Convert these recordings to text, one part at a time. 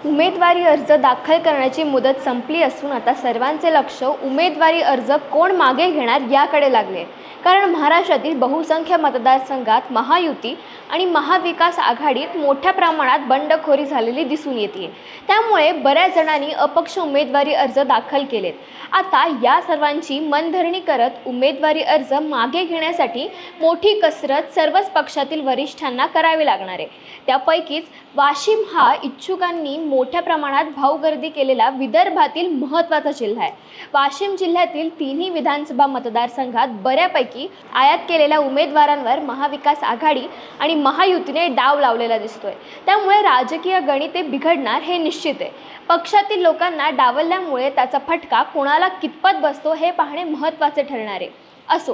उमेदवारी अर्ज दाखल करण्याची मुदत संपली असून आता सर्वांचे लक्ष उमेदवारी अर्ज कोण मागे घेणार याकडे लागले। कारण महाराष्ट्रातील बहुसंख्य मतदारसंघात महायुती आणि महाविकास आघाडीत मोठ्या प्रमाणात बंडखोरी झालेली दिसून येते। त्यामुळे बऱ्याच जणांनी अपक्ष उमेदवारी अर्ज दाखल केलेत। आता या सर्वांची मनधरणी करत उमेदवारी अर्ज मागे घेण्यासाठी मोठी कसरत सर्वच पक्षातील वरिष्ठांना करावी लागणार आहे। त्यापैकीच वाशिम हा इच्छुकांनी मोठ्या प्रमाणात भाऊगर्दी केलेला विदर्भातील महत्त्वाचा जिल्हा आहे। वाशिम जिल्ह्यातील तिन्ही विधानसभा मतदारसंघात बऱ्यापैकी आयात केलेल्या उमेदवारांवर महाविकास आघाडी आणि महायुतीने डाव लावलेला दिसतोय। त्यामुळे राजकीय गणिते बिघडणार हे निश्चित आहे। पक्षातील लोकांना डावलल्यामुळे त्याचा फटका कोणाला कितपत बसतो हे पाहणे महत्त्वाचे ठरणार आहे। असो,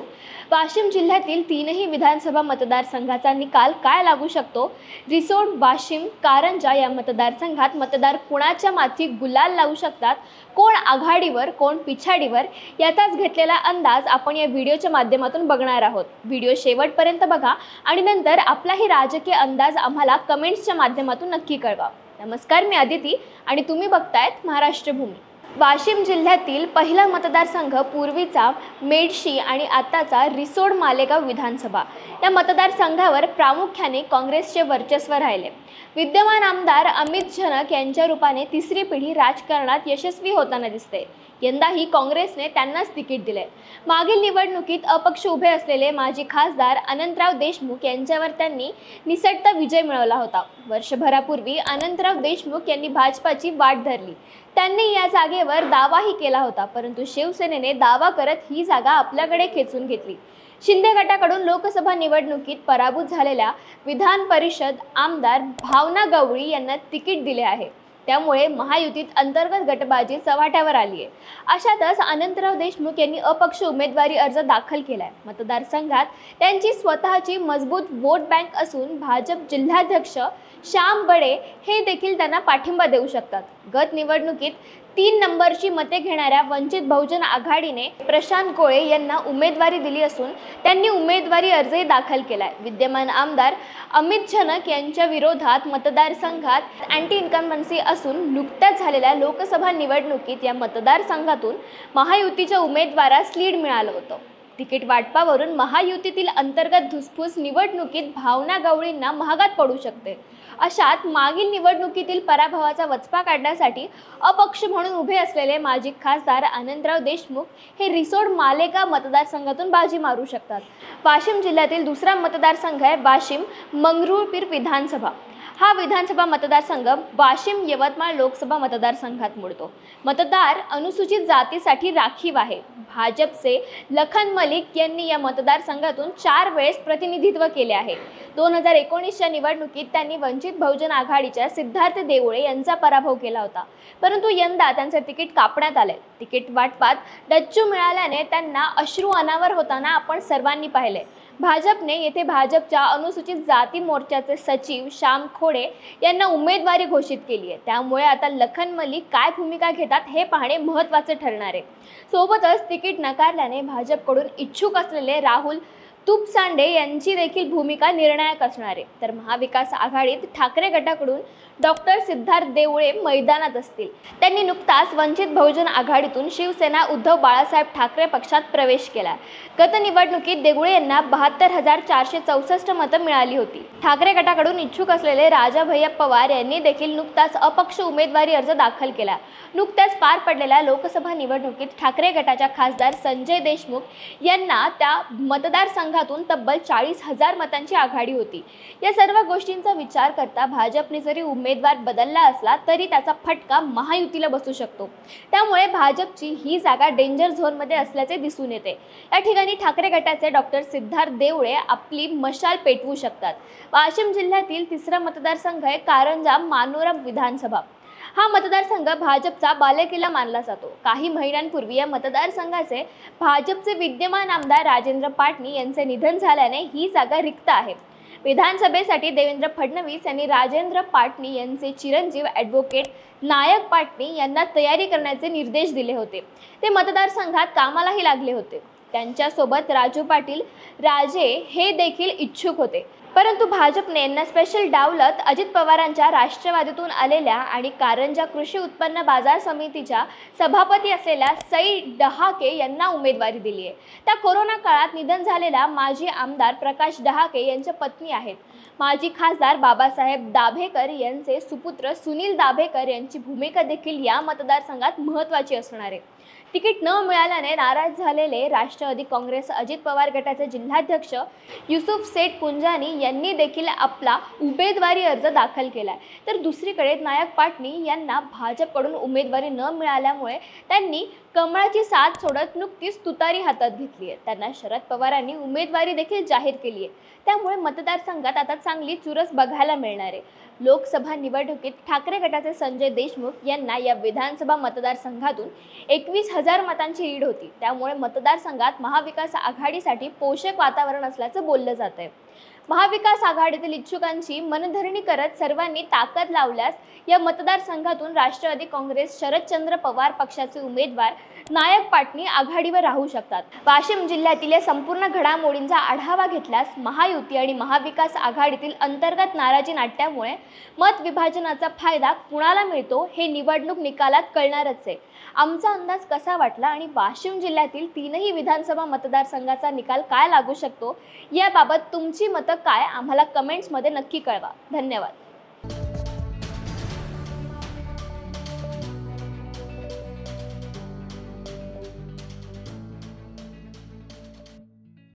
वाशिम जिल्ह्यातील तीनही विधानसभा मतदारसंघाचा निकाल काय लागू शकतो, रिसोड, वाशिम, कारंजा या मतदारसंघात मतदार कुणाच्या माथी गुलाल लावू शकतात, कोण आघाडीवर कोण पिछाडीवर याचाच घेतलेला अंदाज आपण या व्हिडिओच्या माध्यमातून बघणार आहोत। व्हिडिओ शेवटपर्यंत बघा आणि नंतर आपलाही राजकीय अंदाज आम्हाला कमेंट्सच्या माध्यमातून नक्की कळवा। नमस्कार, मी अदिती आणि तुम्ही बघतायत महाराष्ट्र भूमी। वाशिम जिल्ह्यातील पहिला मतदारसंघ पूर्वीचा मेडशी आणि आताचा रिसोड मालेगाव विधानसभा या मतदारसंघावर प्रामुख्याने काँग्रेसचे वर्चस्व राहिले। विद्यमान आमदार अमित झनक यांच्या रूपाने तिसरी पिढी राजकारणात यशस्वी होताना दिसते। यंदाही काँग्रेसने त्यांनाच तिकीट दिले। मागील निवडणुकीत अपक्ष उभे असलेले माजी खासदार अनंतराव देशमुख यांच्यावर त्यांनी निसटता विजय मिळवला होता। वर्षभरापूर्वी अनंतराव देशमुख यांनी भाजपाची वाट धरली। त्यांनी या जागेवर दावाही केला होता, परंतु शिवसेनेने दावा करत ही जागा आपल्याकडे खेचून घेतली। शिंदे गटाकडून लोकसभा निवडणुकीत पराभूत झालेल्या विधान परिषद आमदार भावना गवळी यांना तिकीट दिले आहे। त्यामुळे महायुतीत अंतर्गत गटबाजी चव्हाट्यावर आली आहे। अशातच अनंतराव देशमुख यांनी अपक्ष उमेदवारी अर्ज दाखल केलाय। मतदारसंघात त्यांची स्वतःची मजबूत वोट बँक असून भाजप जिल्हाध्यक्ष श्याम बडे हे देखील त्यांना पाठिंबा देऊ शकतात। गत निवडणुकीत 3 नंबरची मते घेणाऱ्या वंचित बहुजन आघाडीने प्रशांत गोळे यांना उमेदवारी दिली असून त्यांनी उमेदवारी अर्जही दाखल केलाय। विद्यमान आमदार अमित झनक यांच्या विरोधात मतदारसंघात अँटी इन्कम्बन्सी असून नुकत्याच झालेल्या लोकसभा निवडणुकीत या मतदारसंघातून महायुतीच्या उमेदवारास लीड मिळालं होतं। तिकीट वाटपावरून महायुतीतील अंतर्गत धुसफूस निवडणुकीत भावना गवळींना महागात पडू शकते। अशात मागील निवडणुकीतील पराभवाचा वचपा काढण्यासाठी अपक्ष म्हणून उभे असलेले माजी खासदार अनंतराव देशमुख हे रिसोड मालेगाव मतदारसंघातून बाजी मारू शकतात। वाशिम जिल्ह्यातील दुसरा मतदारसंघ आहे वाशिम मंगरुळपीर विधानसभा। हा विधानसभा मतदारसंघ वाशिम यवतमाळ लोकसभा मतदारसंघात मोडतो। मतदार अनुसूचित जातीसाठी राखीव आहे। भाजपचे लखन मलिक यांनी या मतदारसंघातून 4 वेळेस प्रतिनिधित्व केले आहे। 2019च्या निवडणुकीत त्यांनी वंचित बहुजन आघाडीच्या सिद्धार्थ देवळे यांचा पराभव केला होता, परंतु यंदा त्यांचे तिकीट कापण्यात आले। तिकीट वाटपात डच्चू मिळाल्याने त्यांना अश्रू अनावर होताना आपण सर्वांनी पाहिले। भाजपने येथे भाजपच्या अनुसूचित जाती मोर्चाचे सचिव श्याम खोडे यांना उमेदवारी घोषित केली आहे। त्यामुळे आता लखन मलिक काय भूमिका घेतात हे पाहणे महत्त्वाचे ठरणार आहे। सोबतच तिकीट नकारल्याने भाजपकडून इच्छुक असलेले राहुल तुपसांडे यांची देखील भूमिका निर्णायक असणार आहे। तर महाविकास आघाडीत ठाकरे गटाकडून डॉक्टर सिद्धार्थ देवळे मैदानात असतील। त्यांनी नुकताच वंचित बहुजन आघाडीतून शिवसेना उद्धव बाळासाहेब ठाकरे पक्षात प्रवेश केला। गत निवडणुकीत देवळे यांना 72,464 मतं मिळाली होती। ठाकरे गटाकडून इच्छुक असलेले राजा भैया पवार यांनी देखील नुकताच अपक्ष उमेदवारी अर्ज दाखल केला। नुकत्याच पार पडलेल्या लोकसभा निवडणुकीत ठाकरे गटाच्या खासदार संजय देशमुख यांना त्या मतदारसंघातून तब्बल 40,000 मतांची आघाडी होती। या सर्व गोष्टींचा विचार करता भाजपने जरी उमेदवार बदलला असला तरी त्याचा फटका महायुतीला बसू शकतो। त्यामुळे भाजपची ही जागा डेंजर झोनमध्ये असल्याचे दिसून येते। या ठिकाणी ठाकरे गटाचे डॉक्टर सिद्धार्थ देवळे आपली मशाल पेटवू शकतात। वाशिम जिल्ह्यातील तिसरा मतदारसंघ आहे कारंजा मानोरा विधानसभा। हा मतदारसंघ भाजपचा बालेकिल्ला मानला जातो। काही महिन्यांपूर्वी या मतदारसंघाचे भाजपचे विद्यमान आमदार राजेंद्र पाटणी यांचे निधन झाल्याने ही जागा रिक्त आहे। विधानसभेसाठी देवेंद्र फडणवीस यांनी राजेंद्र पाटणी यांचे चिरंजीव ॲडव्होकेट नायक पाटणी यांना तयारी करण्याचे निर्देश दिले होते। ते मतदारसंघात कामालाही लागले होते। त्यांच्यासोबत राजू पाटील राजे हे देखील इच्छुक होते। परंतु भाजपने यांना स्पेशल डावलत अजित पवारांच्या राष्ट्रवादीतून आलेल्या आणि कारंजा कृषी उत्पन्न बाजार समितीच्या सभापती असलेल्या सई डहाके यांना उमेदवारी दिली आहे। त्या कोरोना काळात निधन झालेल्या माजी आमदार प्रकाश डहाके यांच्या पत्नी आहेत। माजी खासदार बाबासाहेब दाभेकर यांचे सुपुत्र सुनील दाभेकर यांची भूमिका देखील या मतदारसंघात महत्त्वाची असणार आहे। तिकीट न मिळाल्याने नाराज झालेले राष्ट्रवादी काँग्रेस अजित पवार गटाचे जिल्हाध्यक्ष युसुफ सेठ पुंजानी यांनी देखील आपला उमेदवारी अर्ज दाखल केलाय। तर दुसरीकडे नायक पाटणी यांना भाजपकडून उमेदवारी न मिळाल्यामुळे त्यांनी कमळाची साथ सोडत नुकतीच तुतारी हातात घेतली आहे। त्यांना शरद पवारांनी उमेदवारी देखील जाहीर केली आहे। त्यामुळे मतदारसंघात आता चांगली चुरस बघायला मिळणार आहे। लोकसभा निवडणुकीत ठाकरे गटाचे संजय देशमुख यांना या विधानसभा मतदारसंघातून 21,000 मतांची लीड होती। त्यामुळे मतदारसंघात महाविकास आघाडीसाठी पोषक वातावरण असल्याचं बोललं जात आहे। महाविकास आघाडीतील इच्छुकांची मनधरणी करत सर्वांनी ताकद लावल्यास या मतदारसंघातून राष्ट्रवादी काँग्रेस शरदचंद्र पवार पक्षाचे उमेदवार नायक पाटणी आघाडीवर राहू शकतात। वाशिम जिल्ह्यातील या संपूर्ण घडामोडींचा आढावा घेतल्यास महायुती आणि महाविकास आघाडीतील अंतर्गत नाराजी नाट्यामुळे मत विभाजनाचा फायदा कुणाला मिळतो हे निवडणूक निकालात कळणारच आहे। आमचा अंदाज कसा वाटला आणि वाशिम जिल्ह्यातील तीनही विधानसभा मतदारसंघाचा निकाल काय लागू शकतो याबाबत तुमची मतं काय आम्हाला कमेंट्समध्ये नक्की कळवा। धन्यवाद।